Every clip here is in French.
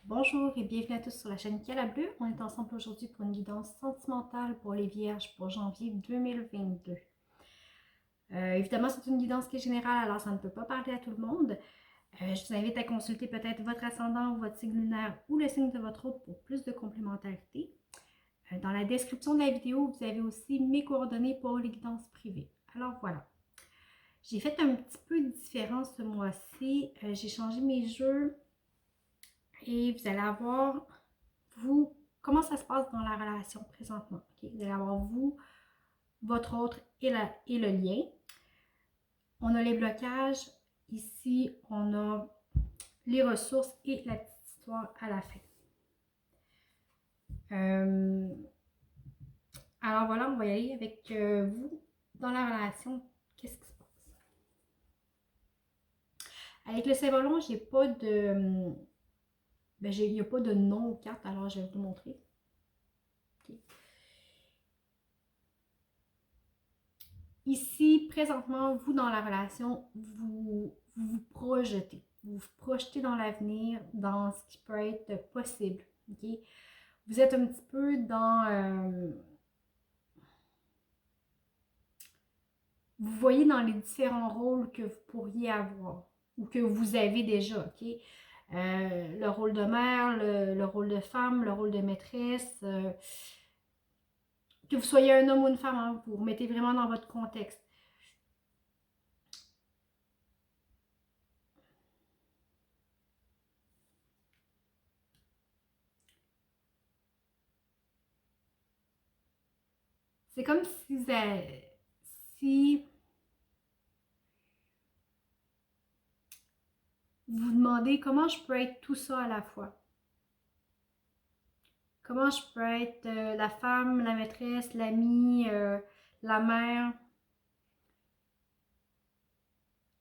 Bonjour et bienvenue à tous sur la chaîne Cala Bleu. On est ensemble aujourd'hui pour une guidance sentimentale pour les vierges pour janvier 2022. Évidemment, c'est une guidance qui est générale, alors ça ne peut pas parler à tout le monde. Je vous invite à consulter peut-être votre ascendant ou votre signe lunaire ou le signe de votre hôte pour plus de complémentarité. Dans la description de la vidéo, vous avez aussi mes coordonnées pour les guidances privées. Alors voilà. J'ai fait un petit peu différent ce mois-ci. J'ai changé mes jeux. Et vous allez avoir, vous, comment ça se passe dans la relation présentement. Okay? Vous allez avoir vous, votre autre et le lien. On a les blocages. Ici, on a les ressources et la petite histoire à la fin. Alors voilà, on va y aller avec vous dans la relation. Qu'est-ce qui se passe? Avec le Saint-Valentin, j'ai pas de... il n'y a pas de nom aux cartes, alors je vais vous le montrer. Okay. Ici, présentement, vous dans la relation, vous projetez. Vous vous projetez dans l'avenir, dans ce qui peut être possible. Okay? Vous êtes un petit peu dans... vous voyez dans les différents rôles que vous pourriez avoir ou que vous avez déjà. Okay? Le rôle de mère, le rôle de femme, le rôle de maîtresse. Que vous soyez un homme ou une femme, hein, vous vous remettez vraiment dans votre contexte. C'est comme si vous vous demandez comment je peux être tout ça à la fois. Comment je peux être la femme, la maîtresse, l'amie, la mère.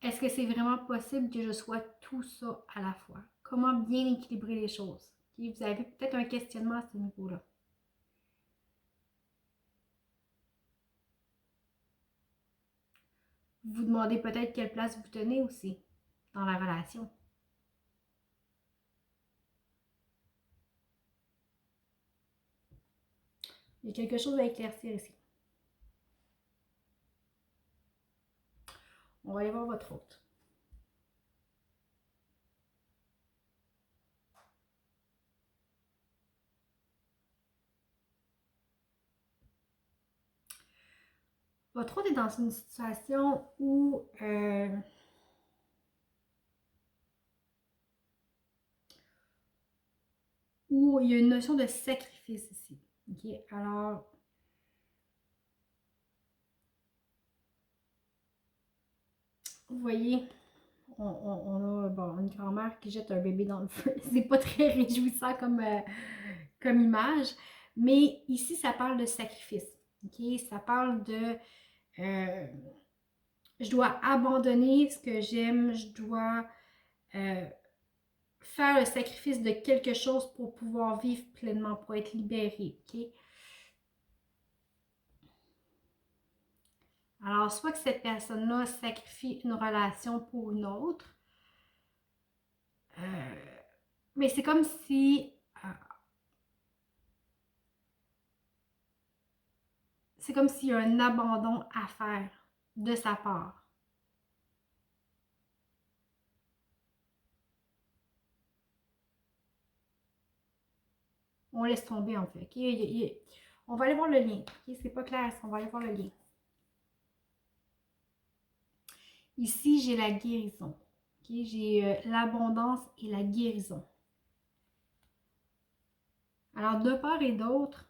Est-ce que c'est vraiment possible que je sois tout ça à la fois? Comment bien équilibrer les choses? Okay? Vous avez peut-être un questionnement à ce niveau-là. Vous vous demandez peut-être quelle place vous tenez aussi dans la relation. Il y a quelque chose à éclaircir ici. On va aller voir votre hôte. Votre hôte est dans une situation où il y a une notion de sacrifice ici. Okay? Alors, vous voyez, on a une grand-mère qui jette un bébé dans le feu. C'est pas très réjouissant comme image. Mais ici, ça parle de sacrifice. Okay? Ça parle de je dois abandonner ce que j'aime, je dois faire le sacrifice de quelque chose pour pouvoir vivre pleinement, pour être libérée. Okay? Alors, soit que cette personne-là sacrifie une relation pour une autre, mais c'est comme si c'est comme s'il y a un abandon à faire de sa part. On laisse tomber en fait. Okay? On va aller voir le lien. Okay? C'est pas clair, on va aller voir le lien. Ici, j'ai la guérison. Okay? J'ai l'abondance et la guérison. Alors, de part et d'autre,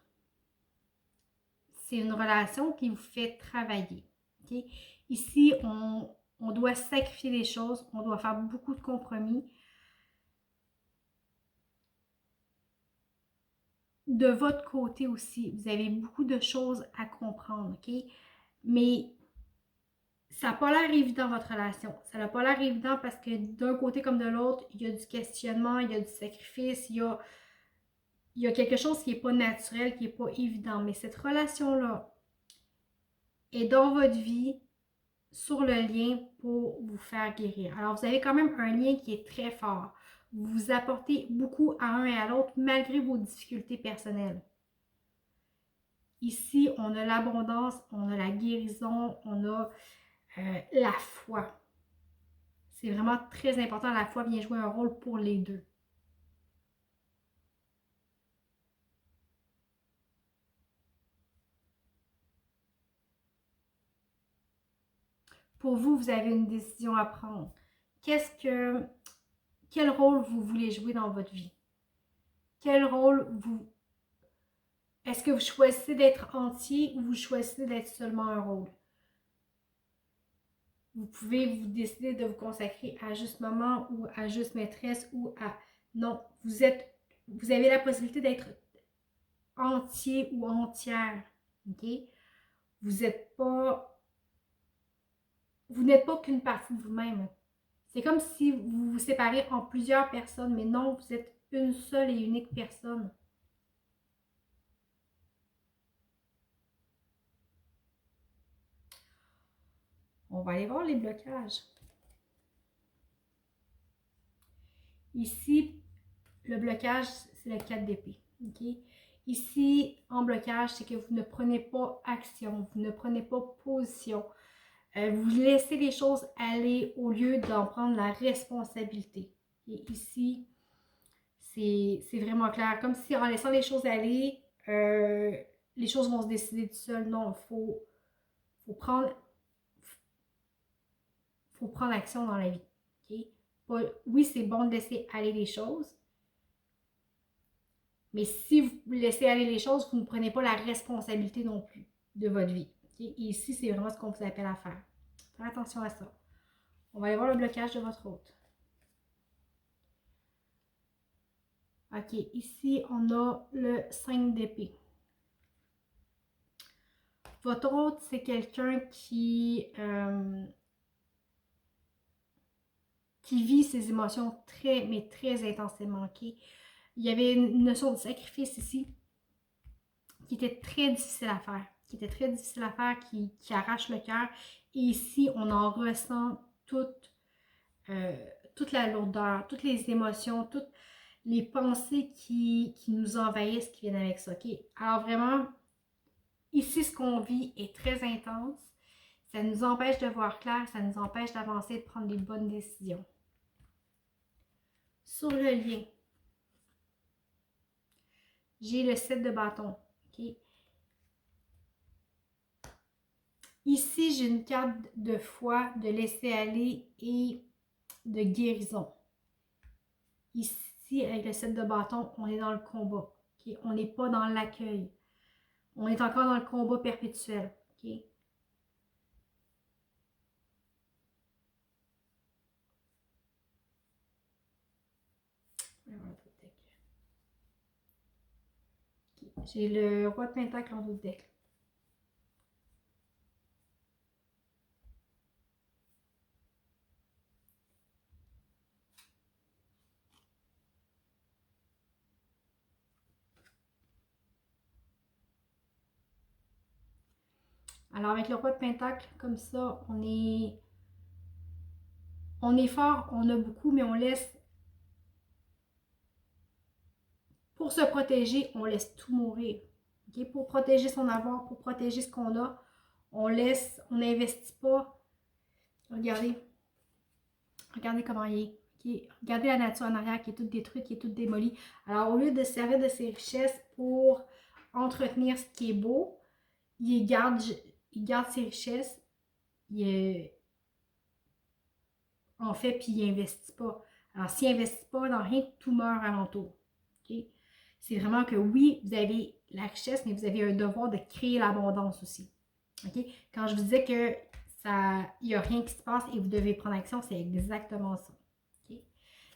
c'est une relation qui vous fait travailler. Okay? Ici, on doit sacrifier des choses, on doit faire beaucoup de compromis. De votre côté aussi, vous avez beaucoup de choses à comprendre, ok? Mais ça n'a pas l'air évident votre relation. Ça n'a pas l'air évident parce que d'un côté comme de l'autre, il y a du questionnement, il y a du sacrifice, il y a quelque chose qui n'est pas naturel, qui n'est pas évident. Mais cette relation-là est dans votre vie sur le lien pour vous faire guérir. Alors, vous avez quand même un lien qui est très fort. Vous vous apportez beaucoup à un et à l'autre malgré vos difficultés personnelles. Ici, on a l'abondance, on a la guérison, on a la foi. C'est vraiment très important. La foi vient jouer un rôle pour les deux. Pour vous, vous avez une décision à prendre. Quel rôle vous voulez jouer dans votre vie? Quel rôle vous... Est-ce que vous choisissez d'être entier ou vous choisissez d'être seulement un rôle? Vous pouvez vous décider de vous consacrer à juste maman ou à juste maîtresse ou à... Non, vous avez la possibilité d'être entier ou entière. OK? Vous n'êtes pas qu'une partie de vous-même. C'est comme si vous vous séparez en plusieurs personnes, mais non, vous êtes une seule et unique personne. On va aller voir les blocages. Ici, le blocage, c'est le 4 d'épée. Okay? Ici, en blocage, c'est que vous ne prenez pas action, vous ne prenez pas position. Vous laissez les choses aller au lieu d'en prendre la responsabilité. Et ici, c'est vraiment clair. Comme si en laissant les choses aller, les choses vont se décider tout seul. Non, faut prendre action dans la vie. Okay? Oui, c'est bon de laisser aller les choses, mais si vous laissez aller les choses, vous ne prenez pas la responsabilité non plus de votre vie. Okay? Et ici, c'est vraiment ce qu'on vous appelle à faire. Faites attention à ça. On va aller voir le blocage de votre hôte. OK, ici, on a le 5 d'épée. Votre hôte, c'est quelqu'un qui vit ses émotions très, mais très intensément. Okay? Il y avait une notion de sacrifice ici qui était très difficile à faire, qui arrache le cœur. Et ici, on en ressent toute la lourdeur, toutes les émotions, toutes les pensées qui nous envahissent, qui viennent avec ça. Okay? Alors vraiment, ici, ce qu'on vit est très intense. Ça nous empêche de voir clair, ça nous empêche d'avancer, de prendre les bonnes décisions. Sur le lien, j'ai le 7 de bâton. Okay? Ici, j'ai une carte de foi, de laisser aller et de guérison. Ici, avec le 7 de bâton, on est dans le combat. Okay? On n'est pas dans l'accueil. On est encore dans le combat perpétuel. Okay? J'ai le roi de pentacle en haut de deck. Alors avec le roi de pentacle, comme ça, on est fort, on a beaucoup, mais on laisse, pour se protéger, on laisse tout mourir. Okay? Pour protéger son avoir, pour protéger ce qu'on a, on n'investit pas. Regardez comment il est. Okay? Regardez la nature en arrière qui est toute détruite, qui est toute démolie. Alors au lieu de se servir de ses richesses pour entretenir ce qui est beau, il garde ses richesses, en fait, puis il n'investit pas. Alors, s'il n'investit pas dans rien, tout meurt alentour. Okay? C'est vraiment que oui, vous avez la richesse, mais vous avez un devoir de créer l'abondance aussi. Okay? Quand je vous disais que il n'y a rien qui se passe et vous devez prendre action, c'est exactement ça. Okay?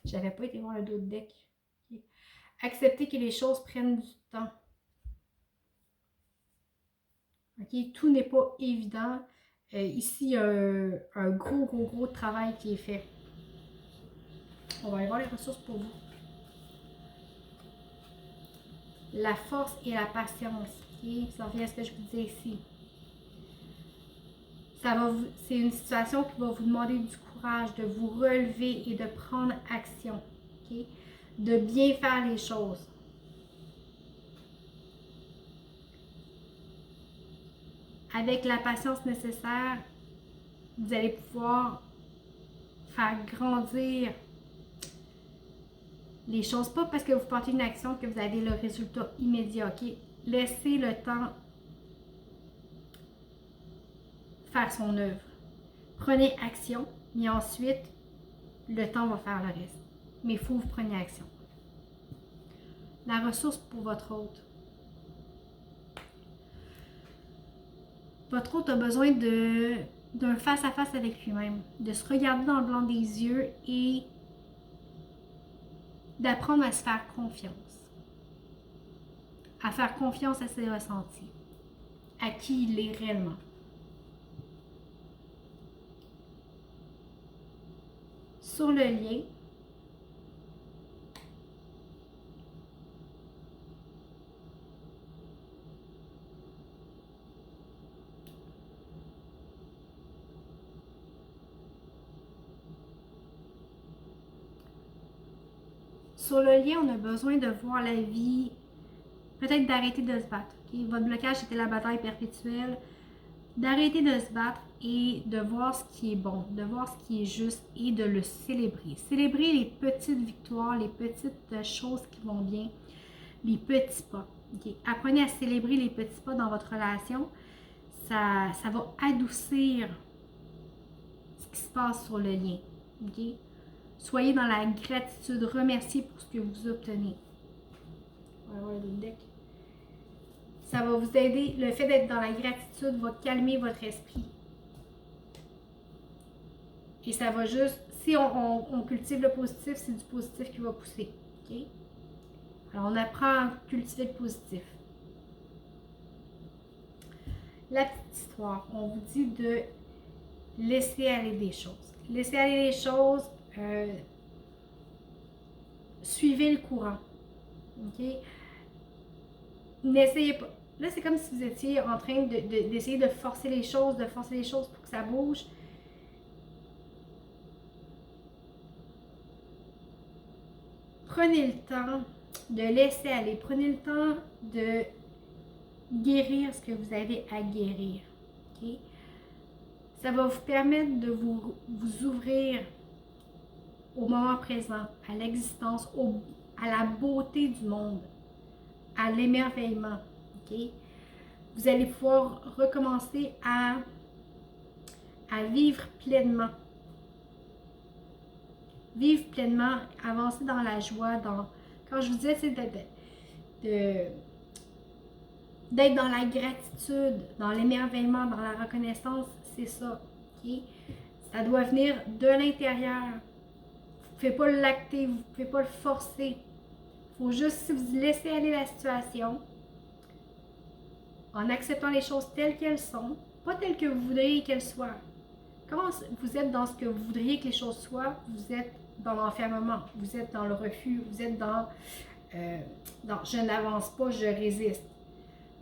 Je n'avais pas été voir le dos de deck. Okay? Accepter que les choses prennent du temps. Okay? Tout n'est pas évident. Ici, il y a un gros travail qui est fait. On va aller voir les ressources pour vous. La force et la patience. Okay? Ça revient à ce que je vous disais ici. C'est une situation qui va vous demander du courage, de vous relever et de prendre action. ok? De bien faire les choses. Avec la patience nécessaire, vous allez pouvoir faire grandir les choses. Pas parce que vous portez une action que vous avez le résultat immédiat, ok? Laissez le temps faire son œuvre. Prenez action, mais ensuite, le temps va faire le reste. Mais il faut que vous preniez action. La ressource pour votre hôte. Votre hôte a besoin d'un face-à-face avec lui-même, de se regarder dans le blanc des yeux et d'apprendre à se faire confiance. À faire confiance à ses ressentis, à qui il est réellement. Sur le lien, on a besoin de voir la vie, peut-être d'arrêter de se battre. Okay? Votre blocage, c'était la bataille perpétuelle. D'arrêter de se battre et de voir ce qui est bon, de voir ce qui est juste et de le célébrer. Célébrer les petites victoires, les petites choses qui vont bien, les petits pas. Okay? Apprenez à célébrer les petits pas dans votre relation. Ça va adoucir ce qui se passe sur le lien. Okay? Soyez dans la gratitude, remerciez pour ce que vous obtenez. On va voir le deck. Ça va vous aider, le fait d'être dans la gratitude va calmer votre esprit. Et ça va juste, si on cultive le positif, c'est du positif qui va pousser. Okay? Alors on apprend à cultiver le positif. La petite histoire, on vous dit de laisser aller des choses. Laisser aller les choses, suivez le courant. Okay? N'essayez pas. Là, c'est comme si vous étiez en train d'essayer de forcer les choses, pour que ça bouge. Prenez le temps de laisser aller. Prenez le temps de guérir ce que vous avez à guérir. Okay? Ça va vous permettre de vous ouvrir au moment présent, à l'existence, à la beauté du monde, à l'émerveillement. Okay? Vous allez pouvoir recommencer à vivre pleinement. Vivre pleinement, avancer dans la joie, quand je vous disais, c'est d'être dans la gratitude, dans l'émerveillement, dans la reconnaissance, c'est ça. Okay? Ça doit venir de l'intérieur. Vous ne pouvez pas le lacter, vous ne pouvez pas le forcer. Il faut juste, si vous laissez aller la situation, en acceptant les choses telles qu'elles sont, pas telles que vous voudriez qu'elles soient. Quand vous êtes dans ce que vous voudriez que les choses soient, vous êtes dans l'enfermement, vous êtes dans le refus, vous êtes dans je n'avance pas, je résiste.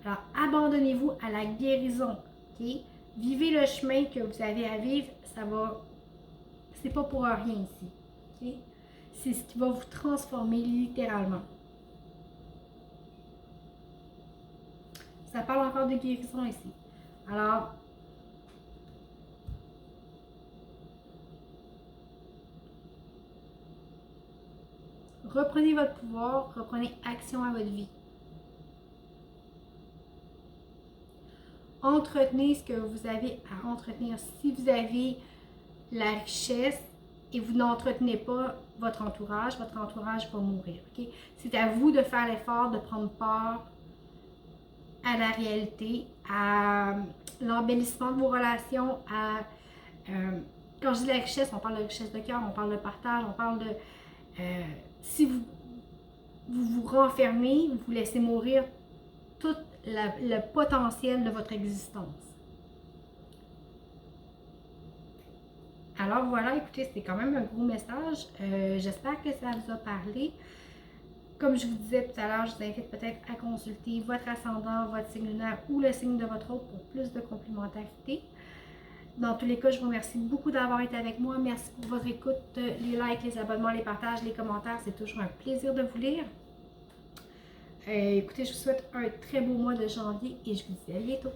Alors, abandonnez-vous à la guérison. Okay? Vivez le chemin que vous avez à vivre, c'est pas pour rien ici. Okay? C'est ce qui va vous transformer littéralement. Ça parle encore de guérison ici. Alors, reprenez votre pouvoir, reprenez action à votre vie. Entretenez ce que vous avez à entretenir. Si vous avez la richesse et vous n'entretenez pas votre entourage va mourir. Okay? C'est à vous de faire l'effort de prendre part à la réalité, à l'embellissement de vos relations, quand je dis la richesse, on parle de richesse de cœur, on parle de partage, on parle de... si vous renfermez, vous laissez mourir tout le potentiel de votre existence. Alors voilà, écoutez, c'était quand même un gros message. J'espère que ça vous a parlé. Comme je vous disais tout à l'heure, je vous invite peut-être à consulter votre ascendant, votre signe lunaire ou le signe de votre hôte pour plus de complémentarité. Dans tous les cas, je vous remercie beaucoup d'avoir été avec moi. Merci pour votre écoute, les likes, les abonnements, les partages, les commentaires. C'est toujours un plaisir de vous lire. Écoutez, je vous souhaite un très beau mois de janvier et je vous dis à bientôt.